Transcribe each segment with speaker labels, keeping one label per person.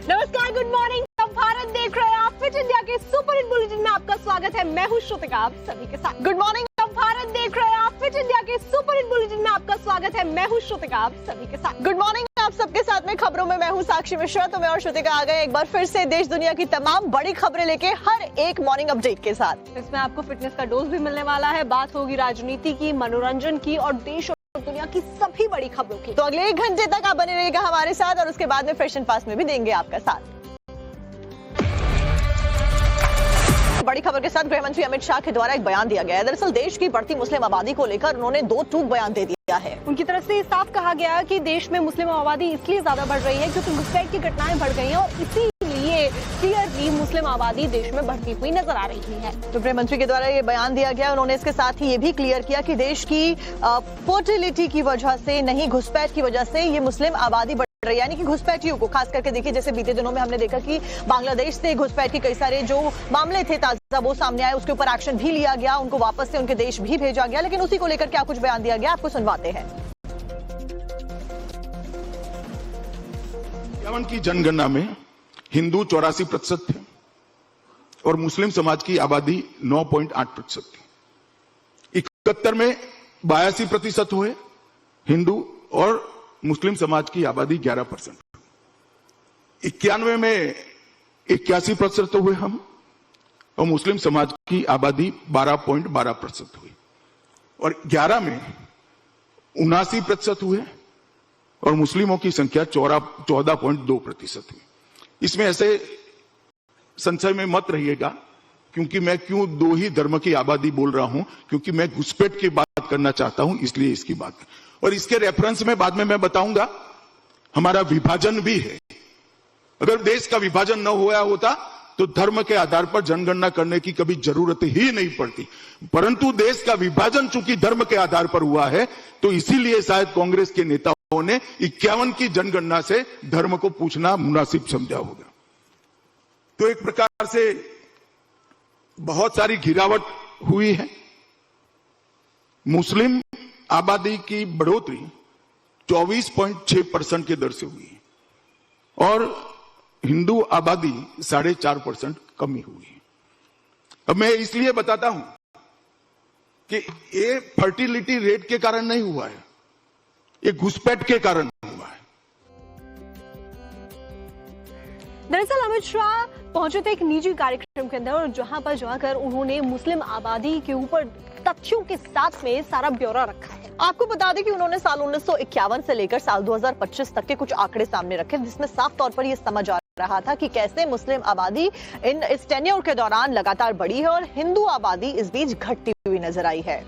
Speaker 1: नमस्कार, good morning. आप भारत देख रहे हैं, आप फिट इंडिया के सुपर हिट बुलेटिन में आपका स्वागत है। मैं हूं श्रुतिका, आप सभी के साथ। Good morning. आप भारत देख रहे हैं, आप फिट इंडिया के सुपर हिट बुलेटिन में आपका स्वागत है। मैं हूं श्रुतिका, आप सभी के साथ। Good morning. आप सबके साथ में खबरों में मैं हूं साक्षी मिश्रा। तो मैं और श्रुतिका आ गए एक बार फिर से देश दुनिया की तमाम बड़ी खबरें लेके हर एक मॉर्निंग अपडेट के साथ। इसमें आपको फिटनेस का डोज भी मिलने वाला है। बात होगी राजनीति की, मनोरंजन की और देश दुनिया की सभी बड़ी खबरों की। तो अगले 1 घंटे तक आप बने रहिएगा हमारे साथ और उसके बाद में फैशन फास्ट में भी देंगे आपका साथ। बड़ी खबर के साथ गृह मंत्री अमित शाह के द्वारा एक बयान दिया गया है। दरअसल देश की बढ़ती मुस्लिम आबादी को लेकर उन्होंने 2 टूक बयान दे दिया है। उनकी तरफ से साफ कहा गया कि देश में मुस्लिम आबादी इसलिए ज्यादा बढ़ रही है क्योंकि घुसपैठ की घटनाएं बढ़ गई हैं और इसीलिए क्लियरली मुस्लिम आबादी देश में बढ़ती हुई नजर आ रही है। तो गृह मंत्री के द्वारा ये बयान दिया गया। उन्होंने इसके साथ ही ये भी क्लियर किया कि देश की फर्टिलिटी की वजह से नहीं, घुसपैठ की वजह से ये मुस्लिम आबादी यानी कि घुसपैठियों को खास करके देखिए, जैसे बीते दिनों में हमने देखा कि बांग्लादेश से घुसपैठ के कई सारे जो मामले थे ताजा वो सामने आए, उसके ऊपर एक्शन भी लिया गया, उनको वापस से उनके देश भी भेजा गया। लेकिन उसी को लेकर क्या कुछ बयान दिया गया, आपको सुनवाते हैं।
Speaker 2: की जनगणना में हिंदू 84% थे और मुस्लिम समाज की आबादी 9.8% थी। 71 में 82% हुए हिंदू और मुस्लिम समाज की आबादी 11%। 91 में 81% हुए हम और मुस्लिम समाज की आबादी 12.12% हुई और 11 में 79% हुए और मुस्लिमों की संख्या 14.2% हुई। इसमें ऐसे संशय में मत रहिएगा क्योंकि मैं क्यों 2 ही धर्म की आबादी बोल रहा हूं, क्योंकि मैं घुसपैठ की बात करना चाहता हूं, इसलिए इसकी बात। और इसके रेफरेंस में बाद में मैं बताऊंगा हमारा विभाजन भी है। अगर देश का विभाजन न हुआ होता तो धर्म के आधार पर जनगणना करने की कभी जरूरत ही नहीं पड़ती, परंतु देश का विभाजन चूंकि धर्म के आधार पर हुआ है तो इसीलिए शायद कांग्रेस के नेताओं ने 51 की जनगणना से धर्म को पूछना मुनासिब समझा होगा। तो एक प्रकार से बहुत सारी गिरावट हुई है। मुस्लिम आबादी की बढ़ोतरी 24.6% के दर से हुई है और हिंदू आबादी 4.5% कमी हुई है। अब मैं इसलिए बताता हूं कि ये फर्टिलिटी रेट के कारण नहीं हुआ है, ये घुसपैठ के कारण हुआ है।
Speaker 1: दरअसल अमित शाह पहुंचे थे एक निजी कार्यक्रम के अंदर और जहां पर जाकर उन्होंने मुस्लिम आबादी के ऊपर तथ्यों के साथ में सारा ब्यौरा रखा है। आपको बता दें कि उन्होंने साल 1951 से लेकर साल 2025 तक के कुछ आंकड़े सामने रखे जिसमें साफ तौर पर यह समझ आ रहा था कि कैसे मुस्लिम आबादी इस टेन्योर के दौरान लगातार बढ़ी है और हिंदू आबादी इस बीच घटती हुई नजर आई है।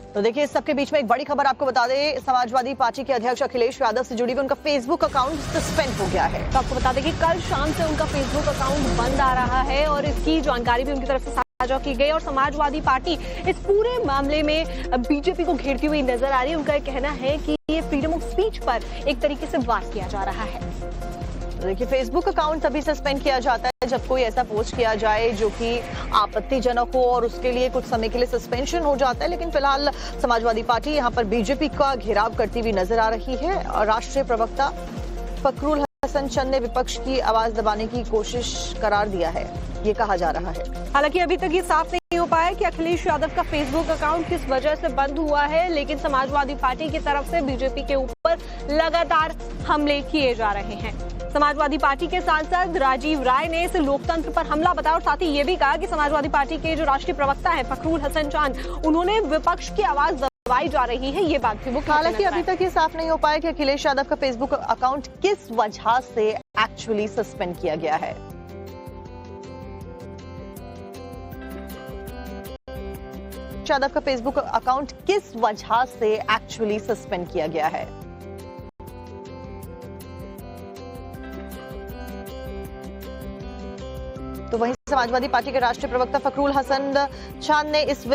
Speaker 1: तो देखिए, इस सबके बीच में एक बड़ी खबर आपको बता दें, समाजवादी पार्टी के अध्यक्ष अखिलेश यादव से जुड़ी हुई उनका फेसबुक अकाउंट सस्पेंड हो गया है। तो आपको बता दें कि कल शाम से उनका फेसबुक अकाउंट बंद आ रहा है और इसकी जानकारी भी उनकी तरफ से साझा की गई और समाजवादी पार्टी इस पूरे मामले में बीजेपी को घेरती हुई नजर आ रही है। उनका ये कहना है कि ये फ्रीडम ऑफ स्पीच पर एक तरीके से वार किया जा रहा है। देखिए, फेसबुक अकाउंट तभी सस्पेंड किया जाता है जब कोई ऐसा पोस्ट किया जाए जो कि आपत्तिजनक हो और उसके लिए कुछ समय के लिए सस्पेंशन हो जाता है। लेकिन फिलहाल समाजवादी पार्टी यहां पर बीजेपी का घेराव करती हुई नजर आ रही है और राष्ट्रीय प्रवक्ता फखरुल हसन चंद ने विपक्ष की आवाज दबाने की कोशिश करार दिया है, ये कहा जा रहा है। हालांकि अभी तक ये साफ नहीं हो पाया कि अखिलेश यादव का फेसबुक अकाउंट किस वजह से बंद हुआ है, लेकिन समाजवादी पार्टी की तरफ से बीजेपी के ऊपर लगातार हमले किए जा रहे हैं। समाजवादी पार्टी के सांसद राजीव राय ने इस लोकतंत्र पर हमला बताया और साथ ही ये भी कहा कि समाजवादी पार्टी के जो राष्ट्रीय प्रवक्ता है फखरुल हसन चांद, उन्होंने विपक्ष की आवाज दबाई जा रही है, ये बात भी वो। हालांकि अभी तक ये साफ नहीं हो पाया कि अखिलेश यादव का फेसबुक अकाउंट किस वजह से एक्चुअली सस्पेंड किया गया है। यादव का फेसबुक अकाउंट किस वजह से एक्चुअली सस्पेंड किया गया है। तो वहीं समाजवादी पार्टी के राष्ट्रीय प्रवक्ता फखरुल हसन चांद ने इसे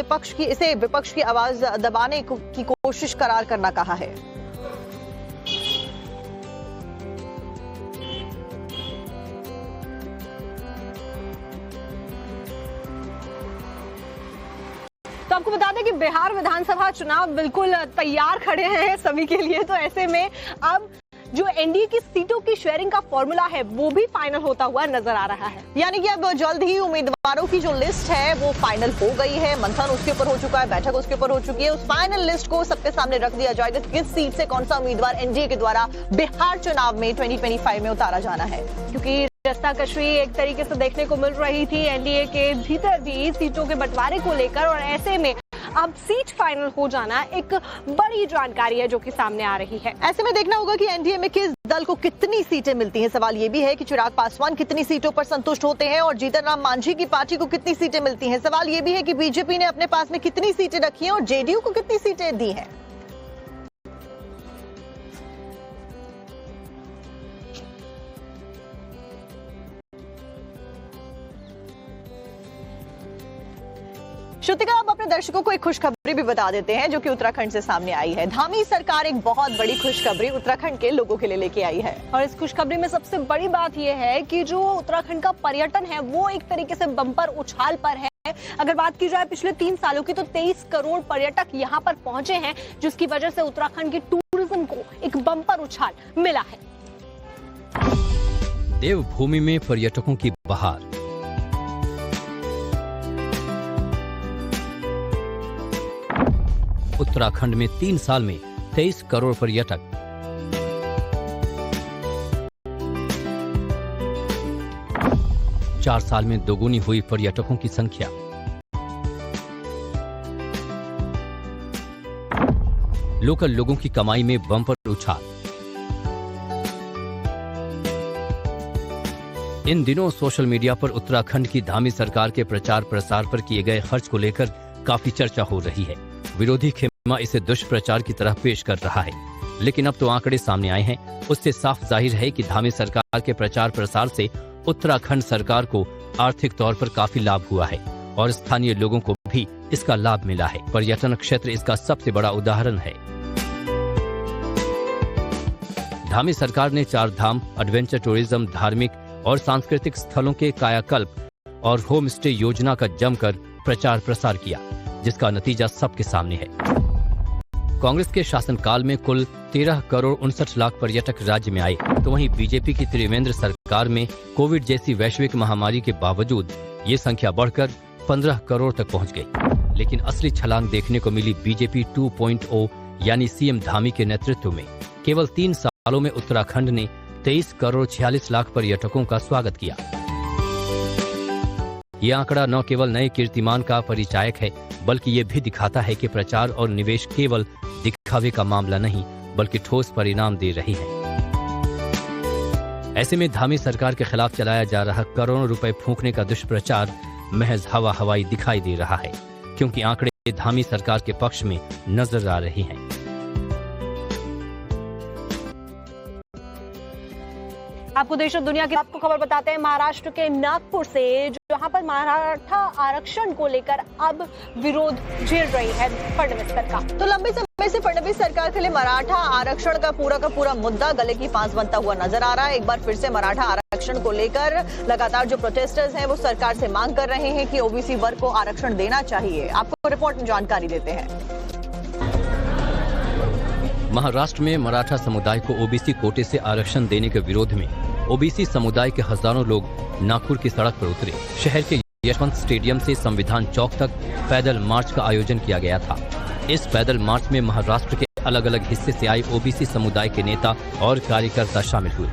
Speaker 1: विपक्ष की आवाज दबाने की कोशिश करार करना कहा है। तो आपको बता दें कि बिहार विधानसभा चुनाव बिल्कुल तैयार खड़े हैं सभी के लिए, तो ऐसे में अब जो एनडीए की सीटों की शेयरिंग का फॉर्मूला है वो भी फाइनल होता हुआ नजर आ रहा है। यानी कि अब जल्द ही उम्मीदवारों की जो लिस्ट है वो फाइनल हो गई है, मंथन उसके ऊपर हो चुका है, बैठक उसके ऊपर हो चुकी है। उस फाइनल लिस्ट को सबके सामने रख दिया जाएगा कि किस सीट से कौन सा उम्मीदवार एनडीए के द्वारा बिहार चुनाव में 2025 में उतारा जाना है, क्योंकि रस्साकशी एक तरीके से देखने को मिल रही थी एनडीए के भीतर भी सीटों के बंटवारे को लेकर, और ऐसे में अब सीट फाइनल हो जाना एक बड़ी जानकारी है जो कि सामने आ रही है। ऐसे में देखना होगा कि एनडीए में किस दल को कितनी सीटें मिलती हैं। सवाल ये भी है कि चिराग पासवान कितनी सीटों पर संतुष्ट होते हैं और जीतन राम मांझी की पार्टी को कितनी सीटें मिलती हैं। सवाल ये भी है कि बीजेपी ने अपने पास में कितनी सीटें रखी हैं और जेडीयू को कितनी सीटें दी हैं। श्रुतिका, अब अपने दर्शकों को एक खुशखबरी भी बता देते हैं जो कि उत्तराखंड से सामने आई है। धामी सरकार एक बहुत बड़ी खुशखबरी उत्तराखंड के लोगों के लिए लेके आई है, और इस खुशखबरी में सबसे बड़ी बात यह है कि जो उत्तराखंड का पर्यटन है वो एक तरीके से बम्पर उछाल पर है। अगर बात की जाए पिछले 3 सालों की, तो 23 करोड़ पर्यटक यहाँ पर पहुंचे हैं, जिसकी वजह से उत्तराखंड की टूरिज्म को एक बम्पर उछाल मिला है।
Speaker 3: देवभूमि में पर्यटकों की बहार। उत्तराखंड में 3 साल में 23 करोड़ पर्यटक। चार साल में दोगुनी हुई पर्यटकों की संख्या। लोकल लोगों की कमाई में बम्पर उछाल। इन दिनों सोशल मीडिया पर उत्तराखंड की धामी सरकार के प्रचार प्रसार पर किए गए खर्च को लेकर काफी चर्चा हो रही है। विरोधी खेमा इसे दुष्प्रचार की तरह पेश कर रहा है, लेकिन अब तो आंकड़े सामने आए हैं। उससे साफ जाहिर है कि धामी सरकार के प्रचार प्रसार से उत्तराखंड सरकार को आर्थिक तौर पर काफी लाभ हुआ है और स्थानीय लोगों को भी इसका लाभ मिला है। पर्यटन क्षेत्र इसका सबसे बड़ा उदाहरण है। धामी सरकार ने 4 धाम, एडवेंचर टूरिज्म, धार्मिक और सांस्कृतिक स्थलों के कायाकल्प और होम स्टे योजना का जमकर प्रचार प्रसार किया, जिसका नतीजा सबके सामने है। कांग्रेस के शासनकाल में कुल 13 करोड़ 59 लाख पर्यटक राज्य में आए, तो वहीं बीजेपी की त्रिवेंद्र सरकार में कोविड जैसी वैश्विक महामारी के बावजूद ये संख्या बढ़कर 15 करोड़ तक पहुंच गई। लेकिन असली छलांग देखने को मिली बीजेपी 2.0 यानी सीएम धामी के नेतृत्व में। केवल 3 सालों में उत्तराखंड ने 23 करोड़ 46 लाख पर्यटकों का स्वागत किया। ये आंकड़ा न केवल नए कीर्तिमान का परिचायक है, बल्कि ये भी दिखाता है कि प्रचार और निवेश केवल दिखावे का मामला नहीं, बल्कि ठोस परिणाम दे रही है। ऐसे में धामी सरकार के खिलाफ चलाया जा रहा करोड़ों रुपए फूंकने का दुष्प्रचार महज हवाई दिखाई दे रहा है, क्योंकि आंकड़े धामी सरकार के पक्ष में नजर आ रहे हैं।
Speaker 1: आपको देश और दुनिया की आपको खबर बताते हैं महाराष्ट्र के नागपुर से, जहां पर मराठा आरक्षण को लेकर अब विरोध झेल रही है फडणवीस सरकार। तो लंबे समय से फडणवीस सरकार के लिए मराठा आरक्षण का पूरा मुद्दा गले की फांस बनता हुआ नजर आ रहा है। एक बार फिर से मराठा आरक्षण को लेकर लगातार जो प्रोटेस्टर्स हैं वो सरकार से मांग कर रहे हैं कि ओबीसी वर्ग को आरक्षण देना चाहिए। आपको रिपोर्ट में जानकारी देते हैं।
Speaker 3: महाराष्ट्र में मराठा समुदाय को ओबीसी कोटे से आरक्षण देने के विरोध में ओबीसी समुदाय के हजारों लोग नागपुर की सड़क पर उतरे। शहर के यशवंत स्टेडियम से संविधान चौक तक पैदल मार्च का आयोजन किया गया था। इस पैदल मार्च में महाराष्ट्र के अलग अलग हिस्से से आए ओबीसी समुदाय के नेता और कार्यकर्ता शामिल हुए।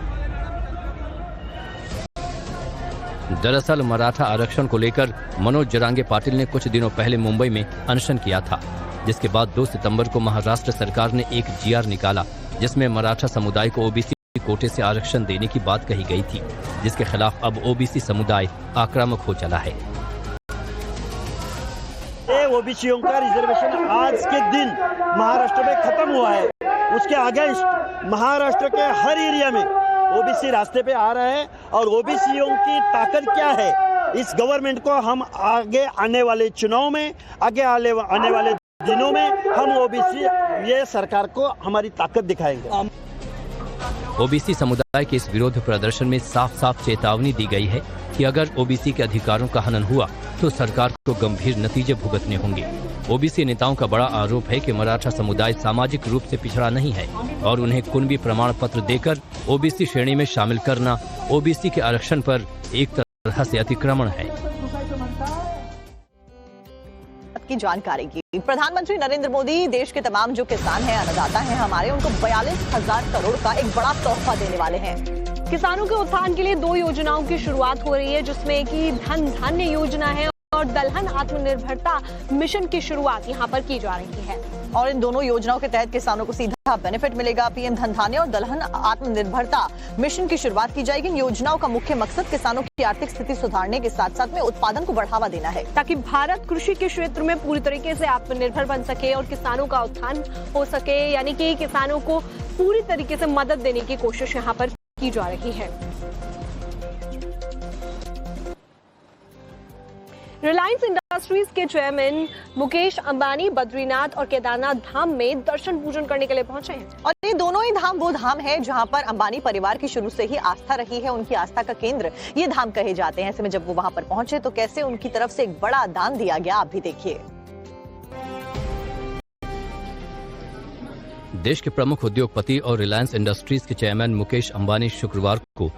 Speaker 3: दरअसल मराठा आरक्षण को लेकर मनोज जरांगे पाटिल ने कुछ दिनों पहले मुंबई में अनशन किया था, जिसके बाद 2 सितंबर को महाराष्ट्र सरकार ने एक जीआर निकाला, जिसमें मराठा समुदाय को ओबीसी कोटे से आरक्षण देने की बात कही गई थी, जिसके खिलाफ अब ओबीसी समुदाय आक्रामक हो चला है।
Speaker 4: ओबीसीओं का रिजर्वेशन आज के दिन महाराष्ट्र में खत्म हुआ है। उसके अगेंस्ट महाराष्ट्र के हर एरिया में ओबीसी रास्ते पे आ रहे हैं, और ओबीसीओं की ताकत क्या है, इस गवर्नमेंट को हम आगे आने वाले चुनाव में, आगे आने वाले दिनों में हम ओबीसी ये सरकार को हमारी ताकत दिखाएंगे।
Speaker 3: ओबीसी समुदाय के इस विरोध प्रदर्शन में साफ साफ चेतावनी दी गई है कि अगर ओबीसी के अधिकारों का हनन हुआ तो सरकार को गंभीर नतीजे भुगतने होंगे। ओबीसी नेताओं का बड़ा आरोप है कि मराठा समुदाय सामाजिक रूप से पिछड़ा नहीं है और उन्हें कुणबी प्रमाण पत्र देकर ओबीसी श्रेणी में शामिल करना ओबीसी के आरक्षण पर एक तरह से अतिक्रमण है।
Speaker 1: की जानकारी की प्रधानमंत्री नरेंद्र मोदी देश के तमाम जो किसान हैं, अन्नदाता हैं हमारे, उनको 42,000 करोड़ का एक बड़ा तोहफा देने वाले हैं। किसानों के उत्थान के लिए 2 योजनाओं की शुरुआत हो रही है, जिसमें कि धन धान्य योजना है और दलहन आत्मनिर्भरता मिशन की शुरुआत यहां पर की जा रही है। और इन दोनों योजनाओं के तहत किसानों को सीधा बेनिफिट मिलेगा। पीएम धन धान्य और दलहन आत्मनिर्भरता मिशन की शुरुआत की जाएगी। इन योजनाओं का मुख्य मकसद किसानों की आर्थिक स्थिति सुधारने के साथ साथ में उत्पादन को बढ़ावा देना है, ताकि भारत कृषि के क्षेत्र में पूरी तरीके से आत्मनिर्भर बन सके और किसानों का उत्थान हो सके, यानी कि किसानों को पूरी तरीके से मदद देने की कोशिश यहाँ पर की जा रही है। रिलायंस इंडस्ट्रीज के चेयरमैन मुकेश अंबानी बद्रीनाथ और केदारनाथ धाम में दर्शन पूजन करने के लिए पहुंचे हैं। और ये दोनों ही धाम वो धाम है जहां पर अंबानी परिवार की शुरू से ही आस्था रही है। उनकी आस्था का केंद्र ये धाम कहे जाते हैं। ऐसे में जब वो वहां पर पहुंचे तो कैसे उनकी तरफ से एक बड़ा दान दिया गया, आप भी देखिए।
Speaker 3: देश के प्रमुख उद्योगपति और रिलायंस इंडस्ट्रीज के चेयरमैन मुकेश अंबानी शुक्रवार को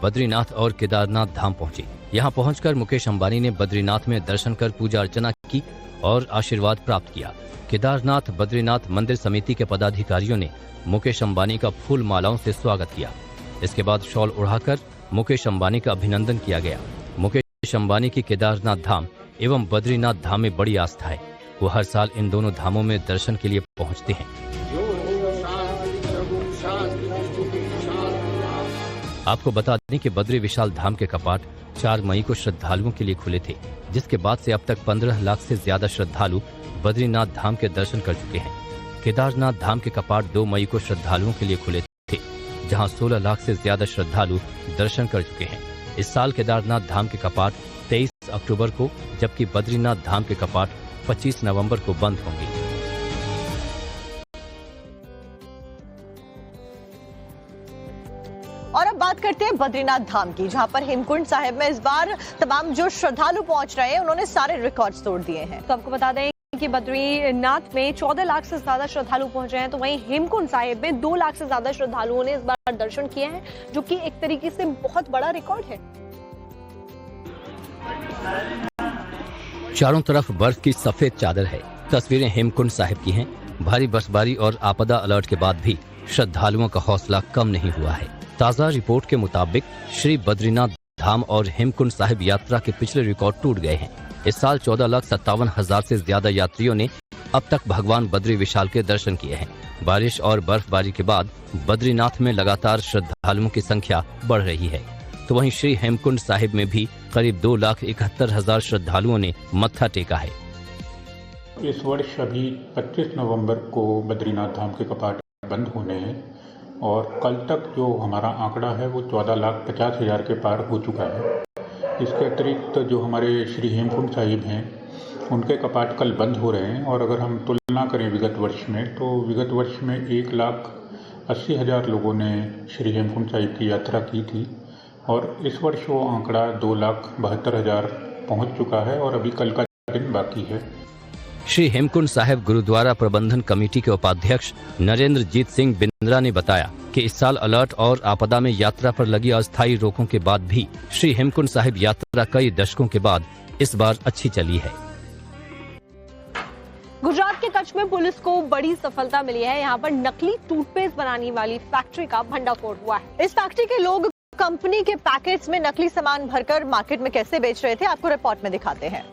Speaker 3: बद्रीनाथ और केदारनाथ धाम पहुंचे। यहां पहुंचकर मुकेश अंबानी ने बद्रीनाथ में दर्शन कर पूजा अर्चना की और आशीर्वाद प्राप्त किया। केदारनाथ बद्रीनाथ मंदिर समिति के पदाधिकारियों ने मुकेश अंबानी का फूल मालाओं से स्वागत किया। इसके बाद शॉल उड़ाकर मुकेश अंबानी का अभिनंदन किया गया। मुकेश अंबानी की केदारनाथ धाम एवं बद्रीनाथ धाम में बड़ी आस्था है। वो हर साल इन दोनों धामों में दर्शन के लिए पहुंचते हैं। आपको बता दें कि बद्री विशाल धाम के कपाट 4 मई को श्रद्धालुओं के लिए खुले थे, जिसके बाद से अब तक 15 लाख से ज्यादा श्रद्धालु बद्रीनाथ धाम के दर्शन कर चुके हैं। केदारनाथ धाम के कपाट 2 मई को श्रद्धालुओं के लिए खुले थे, जहां 16 लाख से ज्यादा श्रद्धालु दर्शन कर चुके हैं। इस साल केदारनाथ धाम के कपाट 23 अक्टूबर को, जबकि बद्रीनाथ धाम के कपाट 25 नवंबर को बंद होंगे।
Speaker 1: और अब बात करते हैं बद्रीनाथ धाम की, जहां पर हेमकुंड साहिब में इस बार तमाम जो श्रद्धालु पहुंच रहे हैं उन्होंने सारे रिकॉर्ड्स तोड़ दिए हैं। तो आपको बता दें कि बद्रीनाथ में 14 लाख से ज्यादा श्रद्धालु पहुंचे हैं, तो वहीं हेमकुंड साहिब में 2 लाख से ज्यादा श्रद्धालुओं ने इस बार दर्शन किए हैं, जो कि एक तरीके से बहुत बड़ा रिकॉर्ड है।
Speaker 3: चारों तरफ बर्फ की सफेद चादर है। तस्वीरें हेमकुंड साहिब की हैं। भारी बर्फबारी और आपदा अलर्ट के बाद भी श्रद्धालुओं का हौसला कम नहीं हुआ है। ताज़ा रिपोर्ट के मुताबिक श्री बद्रीनाथ धाम और हेमकुंड साहिब यात्रा के पिछले रिकॉर्ड टूट गए हैं। इस साल 14,57,000 से ज्यादा यात्रियों ने अब तक भगवान बद्री विशाल के दर्शन किए हैं। बारिश और बर्फबारी के बाद बद्रीनाथ में लगातार श्रद्धालुओं की संख्या बढ़ रही है, तो वहीं श्री हेमकुंड साहिब में भी करीब 2,71,000 श्रद्धालुओं ने मत्था टेका है।
Speaker 5: इस वर्ष अभी 25 नवंबर को बद्रीनाथ धाम के कपाट बंद होने हैं और कल तक जो हमारा आंकड़ा है वो 14,50,000 के पार हो चुका है। इसके अतिरिक्त जो हमारे श्री हेमकुंड साहिब हैं उनके कपाट कल बंद हो रहे हैं और अगर हम तुलना करें विगत वर्ष में, तो विगत वर्ष में 1,80,000 लोगों ने श्री हेमकुंड साहिब की यात्रा की थी और इस वर्ष वो आंकड़ा 2,72,000 पहुँच चुका है और अभी कल का दिन बाकी है।
Speaker 3: श्री हेमकुंड साहिब गुरुद्वारा प्रबंधन कमेटी के उपाध्यक्ष नरेंद्रजीत सिंह बिंद्रा ने बताया कि इस साल अलर्ट और आपदा में यात्रा पर लगी अस्थायी रोकों के बाद भी श्री हेमकुंड साहिब यात्रा कई दशकों के बाद इस बार अच्छी चली है।
Speaker 1: गुजरात के कच्छ में पुलिस को बड़ी सफलता मिली है। यहाँ पर नकली टूथपेस्ट बनाने वाली फैक्ट्री का भंडाफोड़ हुआ है। इस फैक्ट्री के लोग कंपनी के पैकेट्स में नकली सामान भरकर मार्केट में कैसे बेच रहे थे, आपको रिपोर्ट में दिखाते हैं।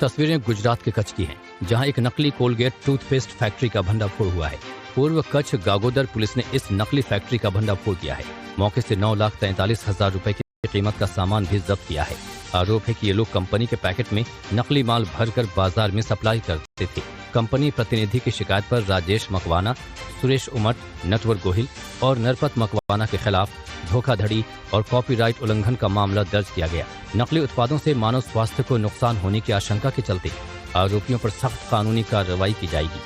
Speaker 3: तस्वीरें गुजरात के कच्छ की हैं, जहां एक नकली कोलगेट टूथपेस्ट फैक्ट्री का भंडाफोड़ हुआ है। पूर्व कच्छ गागोदर पुलिस ने इस नकली फैक्ट्री का भंडाफोड़ किया है। मौके से 9,43,000 रुपए की कीमत का सामान भी जब्त किया है। आरोप है कि ये लोग कंपनी के पैकेट में नकली माल भरकर बाजार में सप्लाई करते थे। कंपनी प्रतिनिधि की शिकायत पर राजेश मकवाना, सुरेश उमट, नटवर गोहिल और नरपत मकवाना के खिलाफ धोखाधड़ी और कॉपीराइट उल्लंघन का मामला दर्ज किया गया। नकली उत्पादों से मानव स्वास्थ्य को नुकसान होने की आशंका के चलते आरोपियों पर सख्त कानूनी कार्रवाई की जाएगी।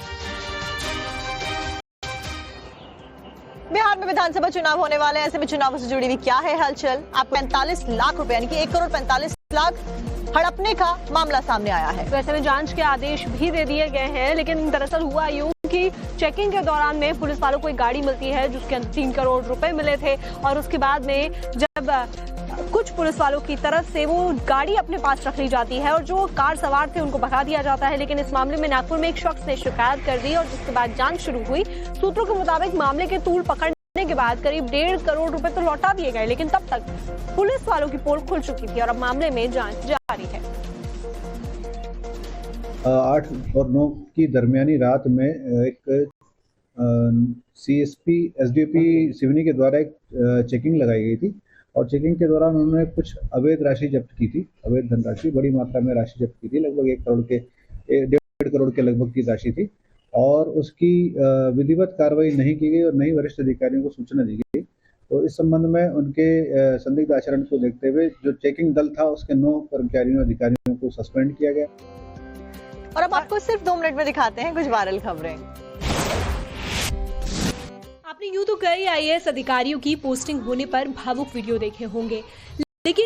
Speaker 1: बिहार में विधान विधानसभा चुनाव होने वाले हैं, ऐसे में चुनावों से जुड़ी हुई क्या है हलचल? आपको 45 लाख रुपए यानी कि 1 करोड़ 45 लाख हड़पने का मामला सामने आया है।
Speaker 6: वैसे में जांच के आदेश भी दे दिए गए हैं, लेकिन दरअसल हुआ यूं कि चेकिंग के दौरान में पुलिस वालों को एक गाड़ी मिलती है जिसके अंदर 3 करोड़ रुपए मिले थे, और उसके बाद में जब कुछ पुलिस वालों की तरफ से वो गाड़ी अपने पास रख ली जाती है और जो कार सवार थे उनको भगा दिया जाता है। लेकिन इस मामले में नागपुर में एक शख्स ने शिकायत कर दी और जिसके बाद जांच शुरू हुई। सूत्रों के मुताबिक मामले के तूल पकड़ने के बाद करीब 1.5 करोड़ रुपए तो लौटा दिए गए, लेकिन तब तक पुलिस वालों की पोल खुल चुकी थी और अब मामले में जांच जारी है।
Speaker 7: 8 और 9 की दरमियानी रात में एक CSP SDP सिवनी के द्वारा एक चेकिंग लगाई गई थी और चेकिंग के दौरान उन्होंने कुछ अवैध राशि जब्त की थी, अवैध धनराशि, बड़ी मात्रा में राशि जब्त की थी, लगभग 1.5 करोड़ के लगभग की राशि थी और उसकी विधिवत कार्रवाई नहीं की गई और नहीं वरिष्ठ अधिकारियों को सूचना दी गई। तो इस संबंध में उनके संदिग्ध आचरण को देखते हुए जो चेकिंग दल था उसके 9 कर्मचारियों अधिकारियों को सस्पेंड किया गया।
Speaker 1: और अब आपको सिर्फ 2 मिनट में दिखाते हैं कुछ वायरल खबरें।
Speaker 8: आपने यूं तो कई IAS अधिकारियों की पोस्टिंग होने पर भावुक वीडियो देखे होंगे, लेकिन